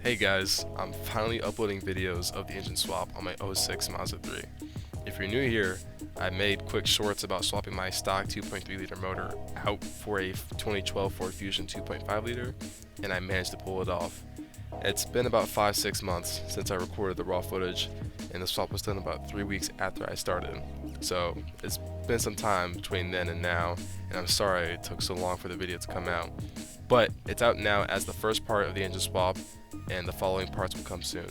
Hey guys, I'm finally uploading videos of the engine swap on my '06 Mazda 3. If you're new here, I made quick shorts about swapping my stock 2.3 liter motor out for a 2012 Ford Fusion 2.5 liter, and I managed to pull it off. It's been about 5-6 months since I recorded the raw footage, and the swap was done about 3 weeks after I started. So it's been some time between then and now, and I'm sorry it took so long for the video to come out. But it's out now as the first part of the engine swap, and the following parts will come soon.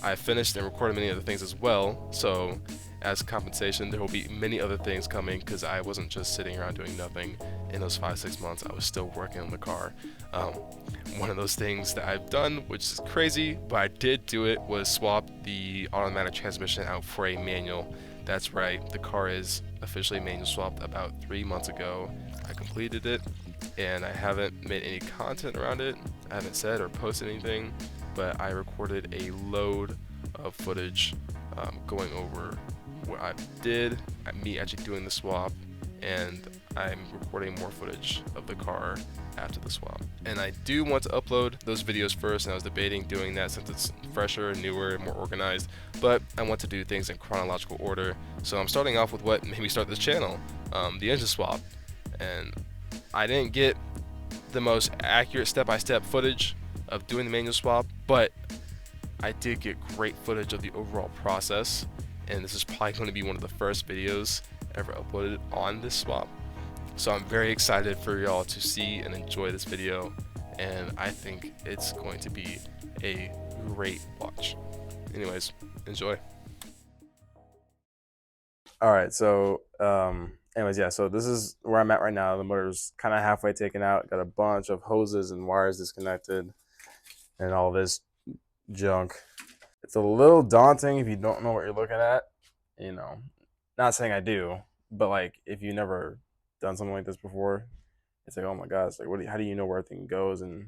I finished and recorded many other things as well, so as compensation there will be many other things coming because I wasn't just sitting around doing nothing in those 5-6 months. I was still working on the car. One of those things that I've done, which is crazy, but I did do it, was swap the automatic transmission out for a manual. That's right, the car is officially manual swapped about 3 months ago. I completed it, and I haven't made any content around it. I haven't said or posted anything, but I recorded a load of footage going over what I did, me actually doing the swap, and I'm recording more footage of the car after the swap. And I do want to upload those videos first, and I was debating doing that since it's fresher, newer, more organized, but I want to do things in chronological order. So I'm starting off with what made me start this channel, the engine swap. And I didn't get the most accurate step-by-step footage of doing the manual swap, but I did get great footage of the overall process, and this is probably going to be one of the first videos ever uploaded on this swap. So I'm very excited for y'all to see and enjoy this video, and I think it's going to be a great watch. Anyways, enjoy. Alright, so yeah, so this is where I'm at right now. The motor's kind of halfway taken out. Got a bunch of hoses and wires disconnected and all this junk. It's a little daunting if you don't know what you're looking at. You know, not saying I do, but like if you never done something like this before, it's like, oh my god, it's like, how do you know where everything goes and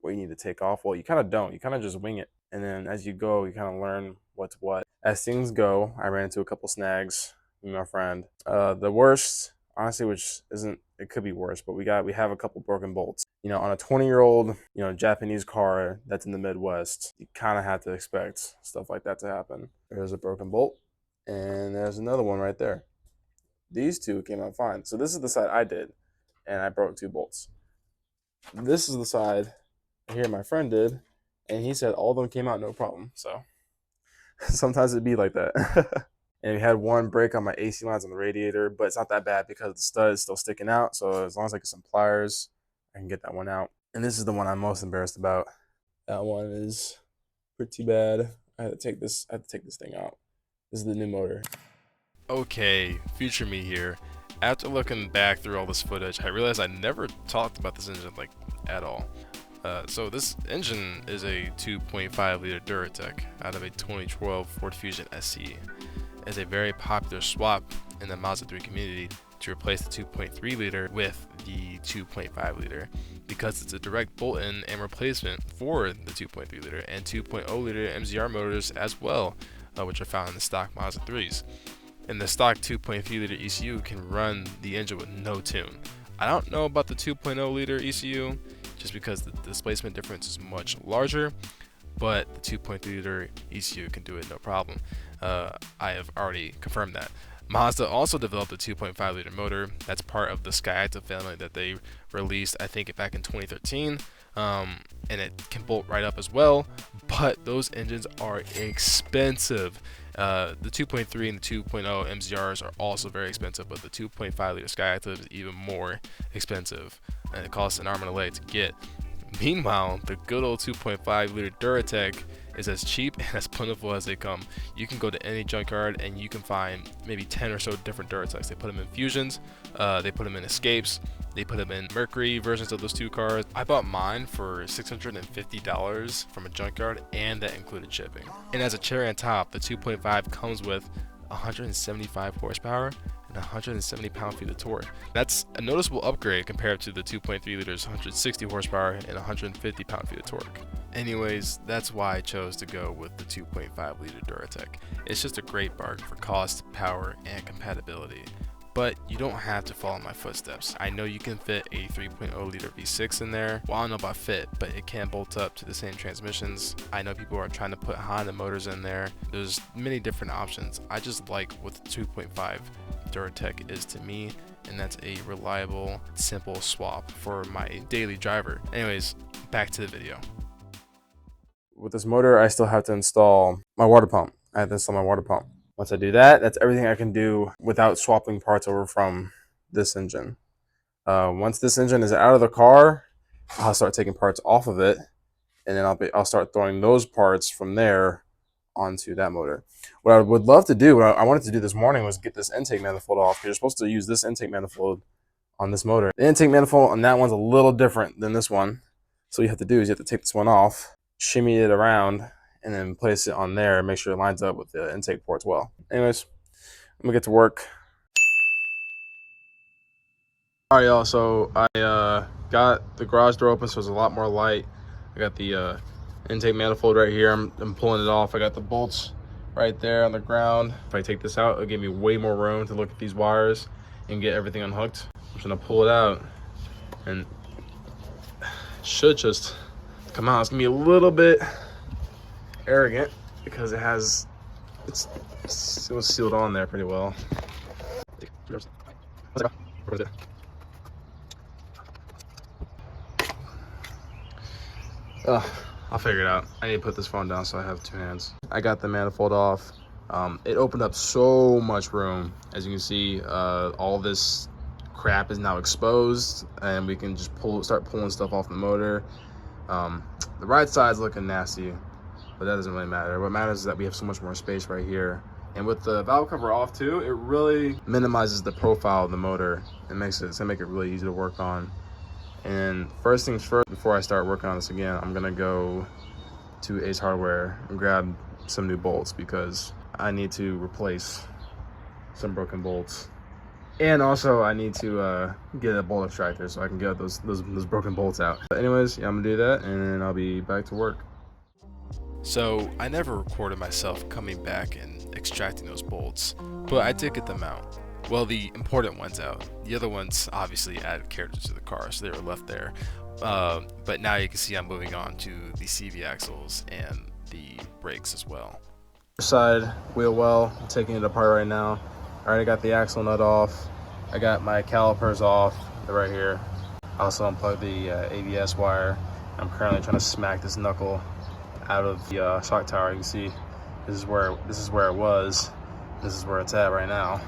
what you need to take off? Well, you kind of don't. You kind of just wing it, and then as you go, you kind of learn what's what. As things go, I ran into a couple snags with my friend. The worst, honestly, which isn't, it could be worse, but we have a couple broken bolts. You know, on a 20-year-old, Japanese car that's in the Midwest, you kind of have to expect stuff like that to happen. There's a broken bolt, and there's another one right there. These two came out fine. So this is the side I did, and I broke 2 bolts. This is the side here my friend did, and he said all of them came out no problem. So sometimes it'd be like that. And we had one break on my AC lines on the radiator, but it's not that bad because the stud is still sticking out. So as long as I get some pliers, I can get that one out. And this is the one I'm most embarrassed about. That one is pretty bad. I had to take this thing out. This is the new motor. Okay, future me here. After looking back through all this footage, I realized I never talked about this engine like at all. So this engine is a 2.5 liter Duratec out of a 2012 Ford Fusion SE. It's a very popular swap in the Mazda 3 community to replace the 2.3 liter with the 2.5 liter because it's a direct bolt-in and replacement for the 2.3 liter and 2.0 liter MZR motors as well, which are found in the stock Mazda 3s. And the stock 2.3 liter ECU can run the engine with no tune. I don't know about the 2.0 liter ECU just because the displacement difference is much larger, but the 2.3 liter ECU can do it no problem. I have already confirmed that. Mazda also developed a 2.5 liter motor that's part of the Skyactiv family that they released, I think, back in 2013, and it can bolt right up as well, but those engines are expensive. The 2.3 and the 2.0 MZRs are also very expensive, but the 2.5 liter Skyactiv is even more expensive, and it costs an arm and a leg to get. Meanwhile, the good old 2.5 liter Duratec is as cheap and as plentiful as they come. You can go to any junkyard and you can find maybe 10 or so different Duratecs. They put them in Fusions, they put them in Escapes, they put them in Mercury versions of those 2 cars. I bought mine for $650 from a junkyard, and that included shipping. And as a cherry on top, the 2.5 comes with 175 horsepower and 170 pound-feet of torque. That's a noticeable upgrade compared to the 2.3 liters 160 horsepower and 150 pound-feet of torque. Anyways, that's why I chose to go with the 2.5 liter Duratec. It's just a great bargain for cost, power, and compatibility. but you don't have to follow my footsteps. I know you can fit a 3.0 liter V6 in there. Well, I don't know about fit, but it can bolt up to the same transmissions. I know people are trying to put Honda motors in there. There's many different options. I just like what the 2.5 Duratec is to me, and that's a reliable, simple swap for my daily driver. Anyways, back to the video. With this motor, I still have to install my water pump. I have to install my water pump. Once I do that, that's everything I can do without swapping parts over from this engine. Once this engine is out of the car, I'll start taking parts off of it, and then I'll start throwing those parts from there onto that motor. What I would love to do, what I wanted to do this morning, was get this intake manifold off. You're supposed to use this intake manifold on this motor. The intake manifold on that one's a little different than this one. So what you have to do is you have to take this one off, shimmy it around, and then place it on there and make sure it lines up with the intake ports well. Anyways, I'm gonna get to work. All right, y'all, so I got the garage door open, so it's a lot more light. I got the intake manifold right here. I'm pulling it off. I got the bolts right there on the ground. If I take this out, it'll give me way more room to look at these wires and get everything unhooked. I'm just gonna pull it out, and it should just come out. It's gonna be a little bit arrogant because it was sealed on there pretty well. I'll figure it out. I need to put this phone down so I have two hands. I got the manifold off. It opened up so much room. As you can see, all this crap is now exposed, and we can just start pulling stuff off the motor. The right side's looking nasty, but that doesn't really matter. What matters is that we have so much more space right here. And with the valve cover off too, it really minimizes the profile of the motor. It's gonna make it really easy to work on. And first things first, before I start working on this again, I'm gonna go to Ace Hardware and grab some new bolts because I need to replace some broken bolts. And also I need to get a bolt extractor so I can get those broken bolts out. But anyways, yeah, I'm gonna do that and then I'll be back to work. So I never recorded myself coming back and extracting those bolts, but I did get them out. Well, the important ones out. The other ones obviously added character to the car, so they were left there. But now you can see I'm moving on to the CV axles and the brakes as well. Side wheel well, I'm taking it apart right now. I already got the axle nut off. I got my calipers off. They're right here. I also unplugged the ABS wire. I'm currently trying to smack this knuckle out of the shock tower. You can see this is where it was. This is where it's at right now.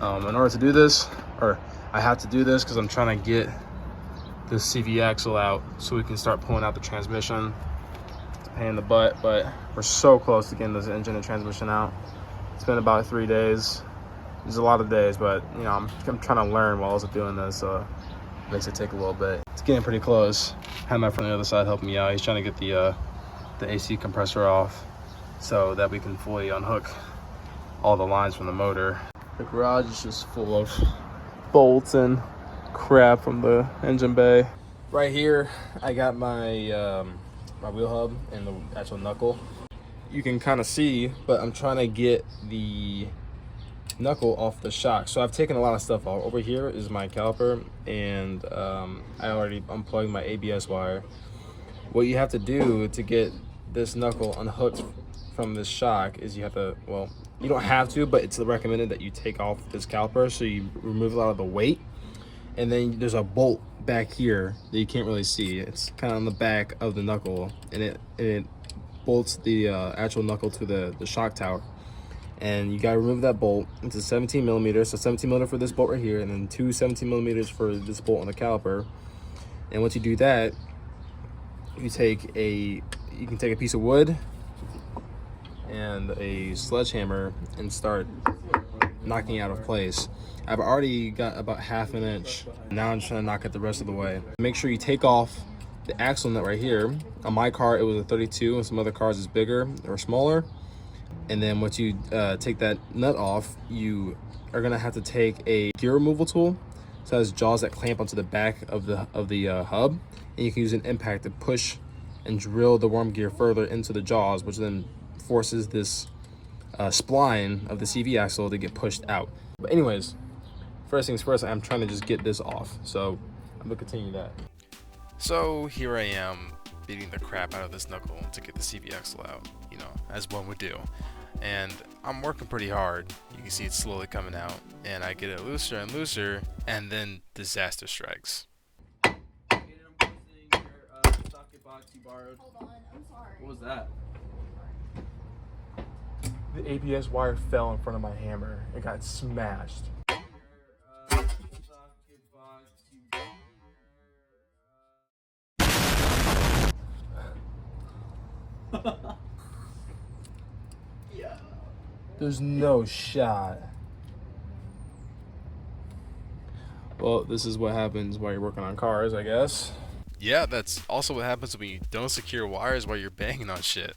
In order to do this, or I have to do this because I'm trying to get this CV axle out so we can start pulling out the transmission. It's a pain in the butt, but we're so close to getting this engine and transmission out. It's been about 3 days. There's a lot of days, but you know, I'm trying to learn while I was doing this, so it makes it take a little bit. It's getting pretty close. I have my friend on the other side helping me out. He's trying to get the AC compressor off so that we can fully unhook all the lines from the motor. The garage is just full of bolts and crap from the engine bay. Right here, I got my my wheel hub and the actual knuckle. You can kind of see, but I'm trying to get the knuckle off the shock. So I've taken a lot of stuff off. Over here is my caliper, and I already unplugged my ABS wire. What you have to do to get this knuckle unhooked from this shock is you have to, well, you don't have to, but it's recommended that you take off this caliper so you remove a lot of the weight. And then there's a bolt back here that you can't really see. It's kind of on the back of the knuckle, and it bolts the actual knuckle to the shock tower. And you gotta remove that bolt. It's a 17 millimeters, so 17 millimeter for this bolt right here, and then two 17 millimeters for this bolt on the caliper. And once you do that, you can take a piece of wood and a sledgehammer and start knocking it out of place. I've already got about 1/2 inch. Now I'm trying to knock it the rest of the way. Make sure you take off the axle nut right here. On my car, it was a 32, and some other cars is bigger or smaller. And then once you take that nut off, you are gonna have to take a gear removal tool. So it has jaws that clamp onto the back of the hub, and you can use an impact to push and drill the worm gear further into the jaws, which then forces this spline of the CV axle to get pushed out. But anyways, first things first, I'm trying to just get this off. So I'm gonna continue that. So here I am beating the crap out of this knuckle to get the CV axle out, you know, as one would do. And I'm working pretty hard. You can see it's slowly coming out, and I get it looser and looser, and then disaster strikes. Hold on, I'm sorry. What was that? The ABS wire fell in front of my hammer. It got smashed. There's no shot. Well, this is what happens while you're working on cars, I guess. Yeah, that's also what happens when you don't secure wires while you're banging on shit.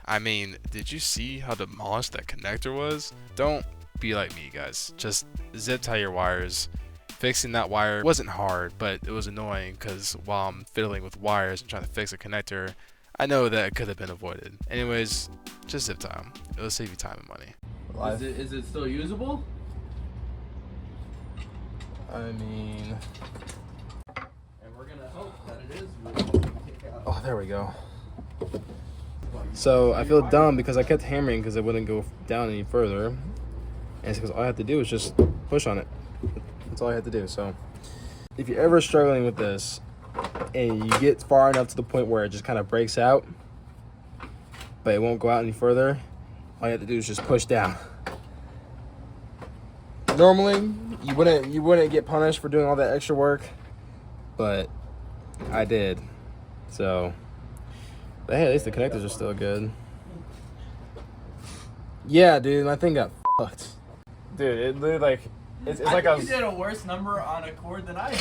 I mean, did you see how demolished that connector was? Don't be like me, guys. Just zip tie your wires. Fixing that wire wasn't hard, but it was annoying because while I'm fiddling with wires and trying to fix a connector, I know that it could have been avoided. Anyways, just zip tie them. It'll save you time and money. Is it still usable? I mean, And we're gonna hope that it is. We'll take out. oh, there we go. So I feel dumb because I kept hammering because it wouldn't go down any further. And it's because all I had to do was just push on it. That's all I had to do. So if you're ever struggling with this and you get far enough to the point where it just kind of breaks out, but it won't go out any further, all you have to do is just push down. Normally, you wouldn't get punished for doing all that extra work, but I did. So, but hey, at least the connectors are still good. Yeah, dude, my thing got fucked. Dude, it literally like it's I like think I you did a worse number on a cord than I did.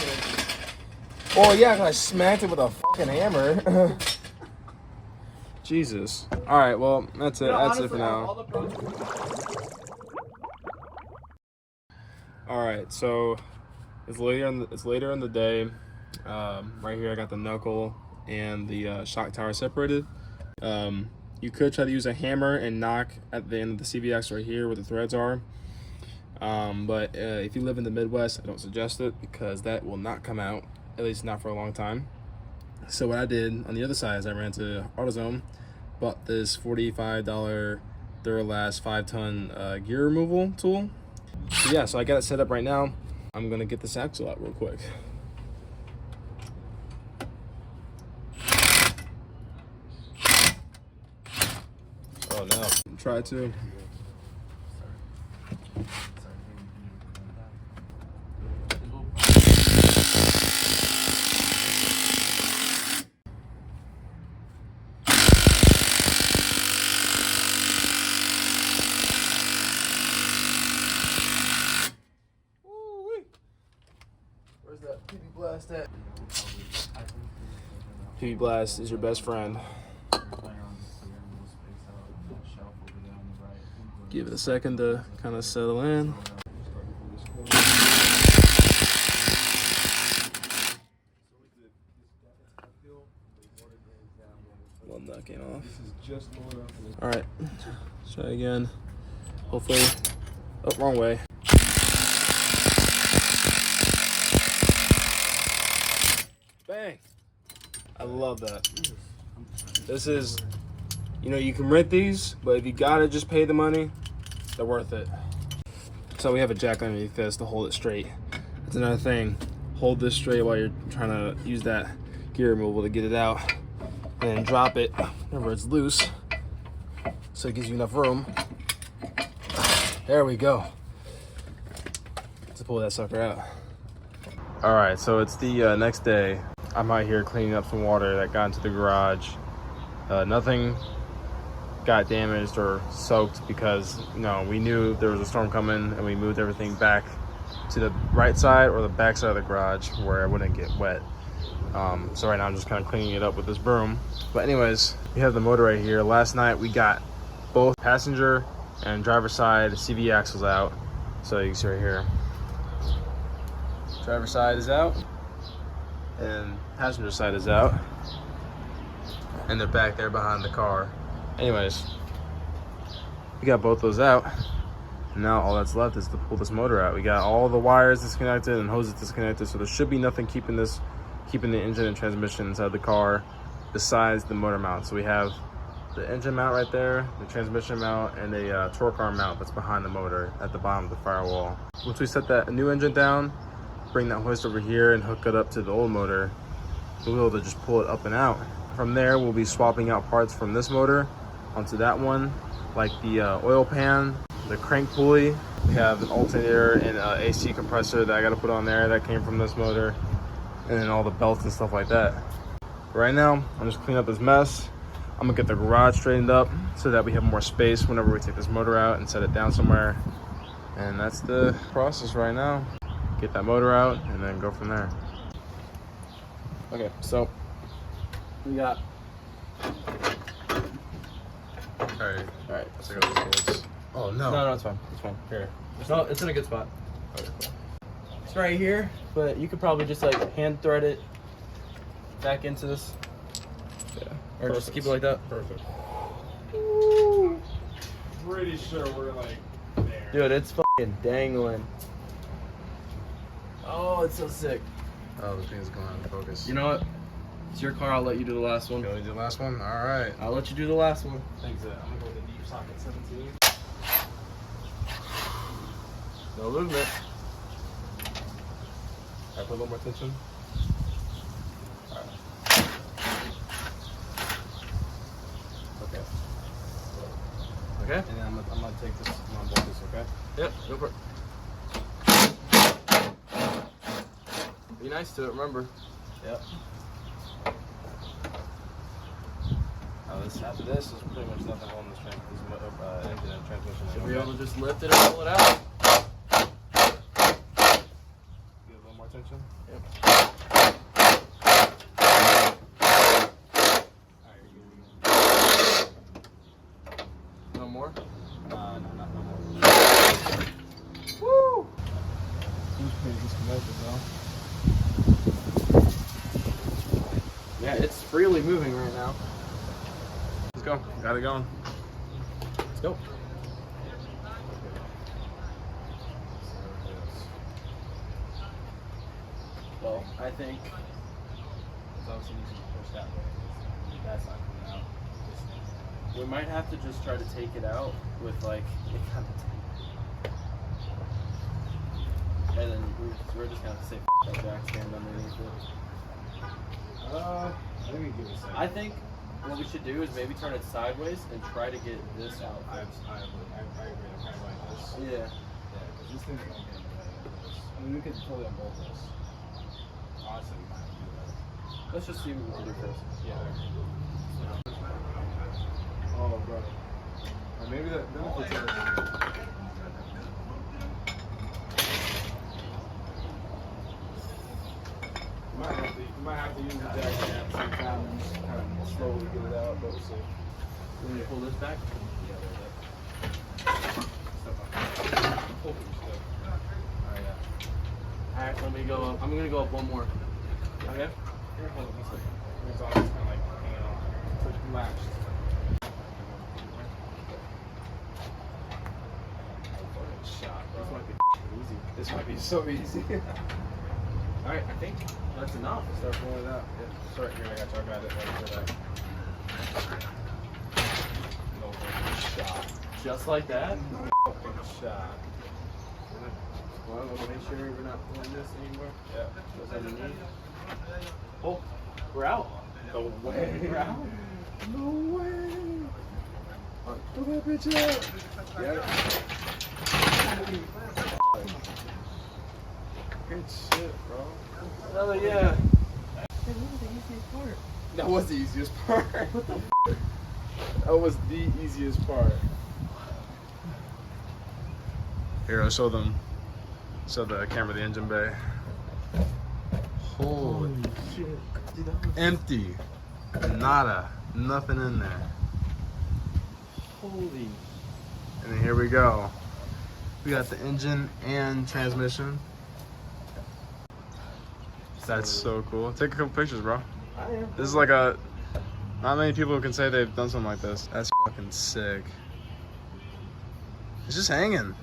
Oh yeah, 'cause I smacked it with a fucking hammer. Jesus. All right, well that's it. You know, That's it honestly, for all now. the pros- All right, so it's later in the day. Right here, I got the knuckle and the shock tower separated. You could try to use a hammer and knock at the end of the CVX right here where the threads are. But if you live in the Midwest, I don't suggest it because that will not come out, at least not for a long time. So what I did on the other side is I ran to AutoZone, bought this $45 Duralast 5-ton gear removal tool. So yeah, so I got it set up right now. I'm gonna get this axle out real quick. Oh no, try to. Where's that PB Blast at? PB Blast is your best friend. Give it a second to kind of settle in. One nut came off. All right, let's try again. Hopefully, oh, wrong way. Bang! I love that. This is, you know, you can rent these, but if you gotta just pay the money, they're worth it. So we have a jack underneath this to hold it straight. That's another thing. Hold this straight while you're trying to use that gear removal to get it out. And then drop it whenever it's loose, so it gives you enough room. There we go. To pull that sucker out. All right, so it's the next day. I'm out here cleaning up some water that got into the garage. Nothing got damaged or soaked because, you know, we knew there was a storm coming and we moved everything back to the right side or the back side of the garage where it wouldn't get wet. So right now I'm just kind of cleaning it up with this broom. But anyways, we have the motor right here. Last night we got both passenger and driver side CV axles out. So you can see right here. Driver side is out and passenger side is out. And they're back there behind the car. Anyways, we got both those out. Now all that's left is to pull this motor out. We got all the wires disconnected and hoses disconnected, so there should be nothing keeping the engine and transmission inside the car besides the motor mount. So we have the engine mount right there, the transmission mount, and a torque arm mount that's behind the motor at the bottom of the firewall. Once we set that new engine down, bring that hoist over here and hook it up to the old motor, we'll be able to just pull it up and out. From there, we'll be swapping out parts from this motor onto that one, like the oil pan, the crank pulley. We have an alternator and an AC compressor that I gotta put on there that came from this motor, and then all the belts and stuff like that. Right now, I'm just cleaning up this mess. I'm gonna get the garage straightened up so that we have more space whenever we take this motor out and set it down somewhere. And that's the process right now. Get that motor out and then go from there. Okay, so we got. Alright, Alright. let's take out these bolts. Oh no. No, it's fine. It's fine. Here. No, it's in a good spot. Okay, cool. It's right here, but you could probably just like hand thread it back into this. Yeah. Or just keep it like that. Perfect. Pretty sure we're like there. Dude, it's fucking dangling. Oh, it's so sick. Oh, the thing's going out of focus. You know what? It's your car. I'll let you do the last one. You want to do the last one? Alright. I'll let you do the last one. Thanks. I'm gonna go with the deep socket 17. No movement. I put a little more tension. Okay. Okay. And then I'm gonna take this, I'm gonna bolt this, okay? Yep. Go for it. Be nice to it. Remember. Yep. After this, there's pretty much nothing holding this engine and transmission. Should be able to just lift it and pull it out. Get a little more tension. Yep. No more. No more. Woo! Seems pretty disconnected though. Yeah, it's freely moving right now. Let's go. Got it going. Let's go. Well, I think It's obviously needs to be pushed that way. That's not coming out. we might have to just try to take it out with like it kind of and then we're just gonna have to say f that jack stand underneath it. I think we give it a second. I think what we should do is maybe turn it sideways and try to get this out. I agree. I kind of like this. Yeah. Yeah, because this thing's gonna get in the way of this. I mean, we could totally unbolt this. Honestly, we might have to do that. Let's just see what we can do first. Yeah. Oh, bro. Or maybe that. Then if it's you might have to use the jack at the same time and just kind of slowly get it out, but we'll see. You want me to pull this back? Yeah, there's that. Step up. Pull through stuff. Alright, yeah. Alright, let me go up. I'm gonna go up one more. Okay? Here, hold on one second. It's all just kind of like hanging on. So it's latched. Shot, This bro. might be easy. This might be so easy. Alright, I think that's enough. Start pulling it out. Yeah. Sorry, here, I got you. I got it. Right for that. No fucking shot. Just like that? No fucking shot. Well, we'll make sure we're not pulling this anymore. Yeah. Goes underneath. Oh, we're out. No way. We're out. No way. Pull that bitch out. Yeah. Good shit, bro. Oh, yeah. That was the easiest part. What the f? That was the easiest part. Here, I'll show them. Show the camera the engine bay. Holy shit. Dude, that was empty. Nada. Nothing in there. holy. And then here we go. We got the engine and transmission. That's so cool. Take a couple pictures, bro. I am. This is like a... Not many people can say they've done something like this. That's fucking sick. It's just hanging.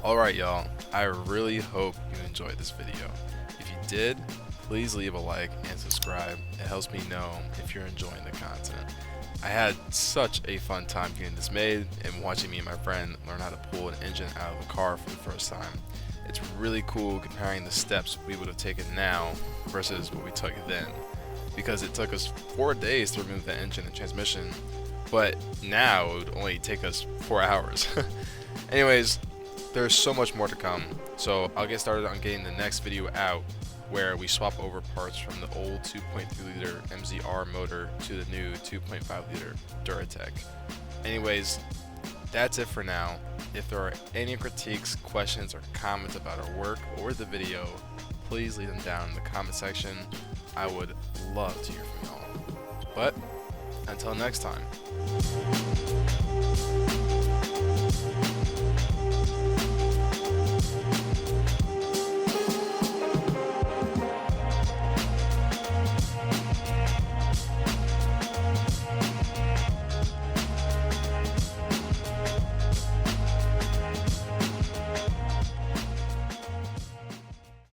Alright y'all, I really hope you enjoyed this video. If you did, please leave a like and subscribe. It helps me know if you're enjoying the content. I had such a fun time getting this made and watching me and my friend learn how to pull an engine out of a car for the first time. It's really cool comparing the steps we would have taken now versus what we took then, because it took us 4 days to remove the engine and transmission, but now it would only take us 4 hours. Anyways, there's so much more to come, so I'll get started on getting the next video out where we swap over parts from the old 2.3 liter MZR motor to the new 2.5 liter Duratec. Anyways, that's it for now. If there are any critiques, questions, or comments about our work or the video, please leave them down in the comment section. I would love to hear from y'all. But until next time.